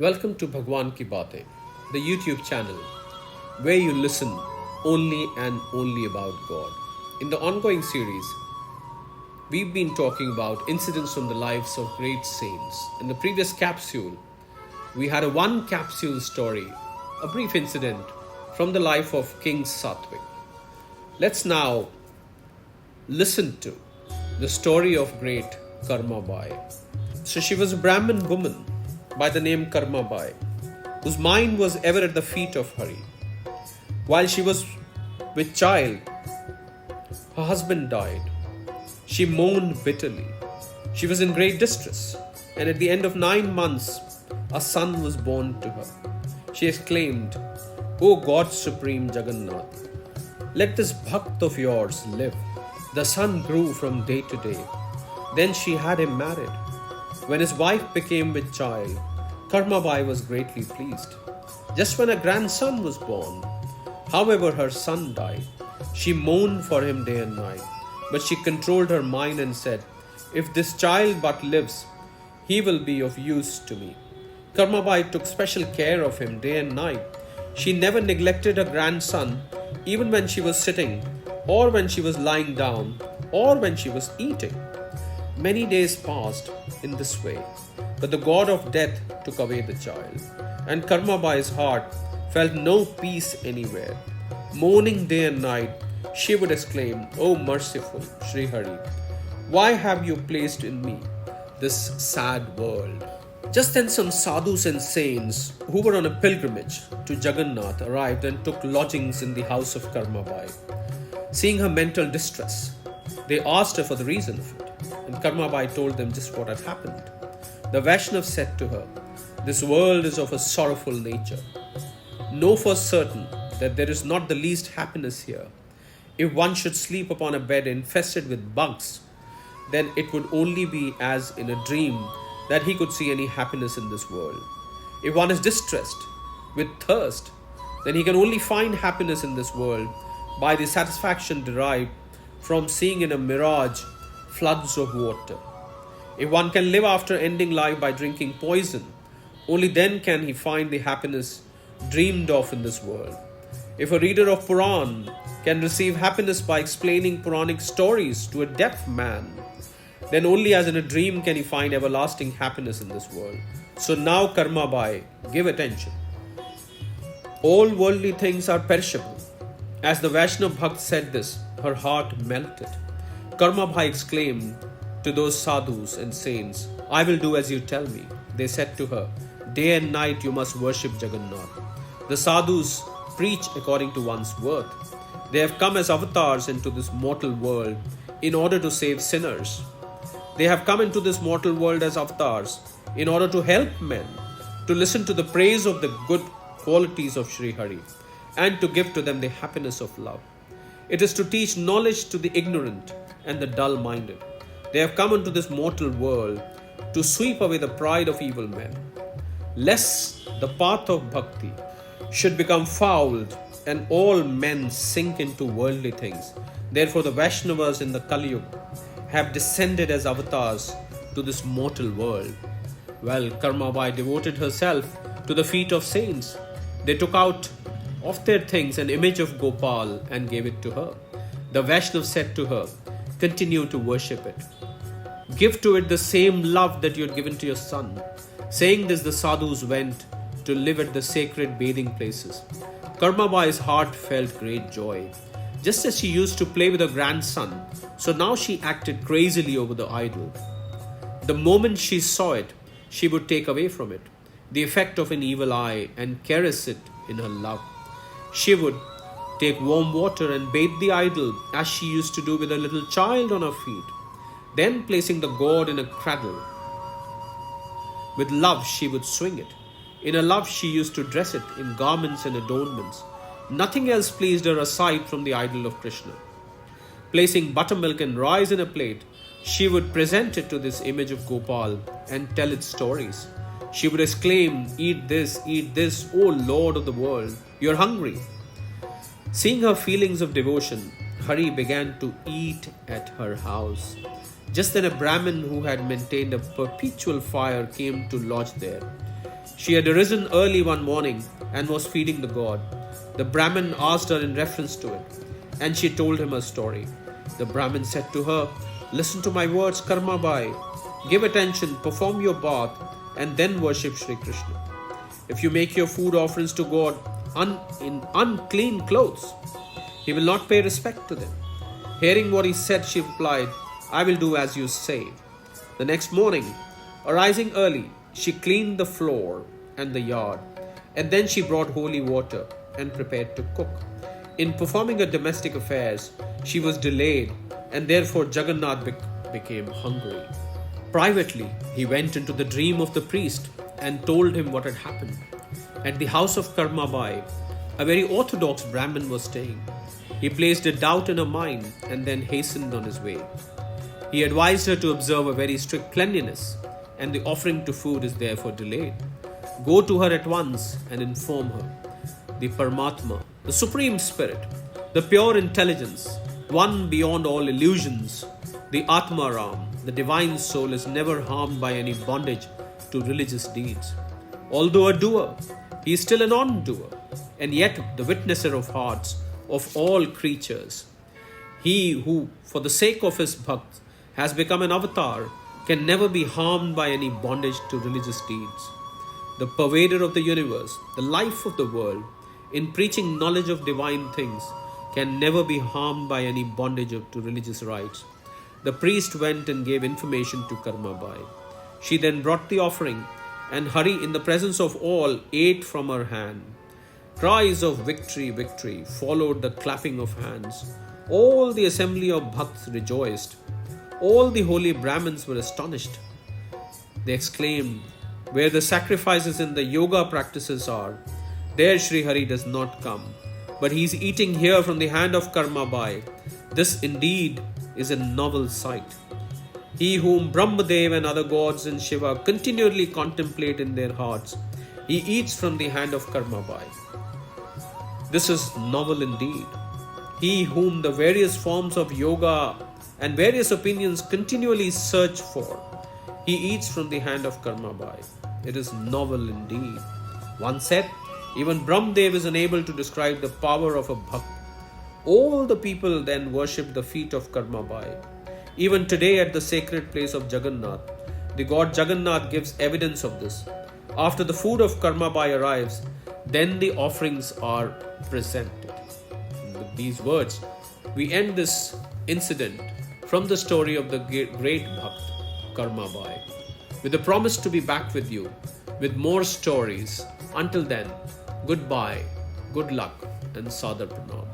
Welcome to Bhagwan Ki Baatein, the YouTube channel where you listen only and only about God. In the ongoing series, we've been talking about incidents from the lives of great saints. In the previous capsule, we had a one capsule story, a brief incident from the life of King Satvik. Let's now listen to the story of great Karmabai. So she was a Brahmin woman by the name Karmabai, whose mind was ever at the feet of Hari. While she was with child, her husband died. She mourned bitterly. She was in great distress, and at the end of 9 months, a son was born to her. She exclaimed, "O God Supreme Jagannath, let this bhakt of yours live." The son grew from day to day. Then she had him married. When his wife became with child, Karmabai was greatly pleased. Just when a grandson was born, however, her son died. She mourned for him day and night, but she controlled her mind and said, "If this child but lives, he will be of use to me." Karmabai took special care of him day and night. She never neglected her grandson, even when she was sitting, or when she was lying down, or when she was eating. Many days passed in this way, but the god of death took away the child, and Karmabai's heart felt no peace anywhere. Mourning day and night, she would exclaim, "O merciful Sri Hari, why have you placed in me this sad world?" Just then some sadhus and saints who were on a pilgrimage to Jagannath arrived and took lodgings in the house of Karmabai. Seeing her mental distress, they asked her for the reason of it, and Karmabai told them just what had happened. The Vaishnav said to her, "This world is of a sorrowful nature. Know for certain that there is not the least happiness here. If one should sleep upon a bed infested with bugs, then it would only be as in a dream that he could see any happiness in this world. If one is distressed with thirst, then he can only find happiness in this world by the satisfaction derived from seeing in a mirage floods of water. If one can live after ending life by drinking poison, only then can he find the happiness dreamed of in this world. If a reader of Puran can receive happiness by explaining Puranic stories to a deaf man, then only as in a dream can he find everlasting happiness in this world. So now, Karmabai, give attention. All worldly things are perishable." As the Vaishnav Bhakt said this, her heart melted. Karmabai exclaimed to those sadhus and saints, "I will do as you tell me." They said to her, "Day and night you must worship Jagannath." The sadhus preach according to one's worth. They have come as avatars into this mortal world in order to save sinners. They have come into this mortal world as avatars in order to help men to listen to the praise of the good qualities of Sri Hari and to give to them the happiness of love. It is to teach knowledge to the ignorant and the dull-minded. They have come into this mortal world to sweep away the pride of evil men, lest the path of bhakti should become fouled and all men sink into worldly things. Therefore the Vaishnavas in the Kali Yuga have descended as avatars to this mortal world. Well, Karmabai devoted herself to the feet of saints. They took out of their things an image of Gopal and gave it to her. The Vaishnav said to her, "Continue to worship it. Give to it the same love that you had given to your son." Saying this, the sadhus went to live at the sacred bathing places. Karmabai's heart felt great joy. Just as she used to play with her grandson, so now she acted crazily over the idol. The moment she saw it, she would take away from it the effect of an evil eye and caress it in her love. She would take warm water and bathe the idol as she used to do with a little child on her feet. Then, placing the god in a cradle, with love she would swing it. In her love she used to dress it in garments and adornments. Nothing else pleased her aside from the idol of Krishna. Placing buttermilk and rice in a plate, she would present it to this image of Gopal and tell its stories. She would exclaim, eat this, O Lord of the world, you're hungry." Seeing her feelings of devotion, Hari began to eat at her house. Just then a Brahmin who had maintained a perpetual fire came to lodge there. She had arisen early one morning and was feeding the god. The Brahmin asked her in reference to it, and she told him her story. The Brahmin said to her, "Listen to my words, Karmabai. Give attention, perform your bath, and then worship Sri Krishna. If you make your food offerings to God in unclean clothes, He will not pay respect to them." Hearing what he said, she replied, "I will do as you say." The next morning, arising early, she cleaned the floor and the yard, and then she brought holy water and prepared to cook. In performing her domestic affairs, she was delayed, and therefore Jagannath became hungry. Privately, he went into the dream of the priest and told him what had happened. At the house of Karmabai, a very orthodox Brahmin was staying. He placed a doubt in her mind and then hastened on his way. He advised her to observe a very strict cleanliness, and the offering to food is therefore delayed. Go to her at once and inform her. The Paramatma, the Supreme Spirit, the pure intelligence, one beyond all illusions, the Atma Ram, the divine soul, is never harmed by any bondage to religious deeds. Although a doer, he is still a non-doer, and yet the witnesser of hearts of all creatures. He who, for the sake of his bhakt, has become an avatar, can never be harmed by any bondage to religious deeds. The pervader of the universe, the life of the world, in preaching knowledge of divine things, can never be harmed by any bondage to religious rites. The priest went and gave information to Karmabai. She then brought the offering, and Hari, in the presence of all, ate from her hand. Cries of victory, victory followed the clapping of hands. All the assembly of bhakts rejoiced. All the holy Brahmins were astonished. They exclaimed, "Where the sacrifices and the yoga practices are, there Sri Hari does not come. But he is eating here from the hand of Karmabai. This indeed is a novel sight. He whom Brahmadev and other gods and Shiva continually contemplate in their hearts, he eats from the hand of Karmabai. This is novel indeed. He whom the various forms of yoga and various opinions continually search for, he eats from the hand of Karmabai. It is novel indeed." One said, "Even Brahmadev is unable to describe the power of a bhakt." All the people then worship the feet of Karmabai. Even today at the sacred place of Jagannath, the god Jagannath gives evidence of this. After the food of Karmabai arrives, then the offerings are presented. With these words, we end this incident from the story of the great Bhakt Karmabai, with the promise to be back with you with more stories. Until then, goodbye, good luck, and Sadar Pranam.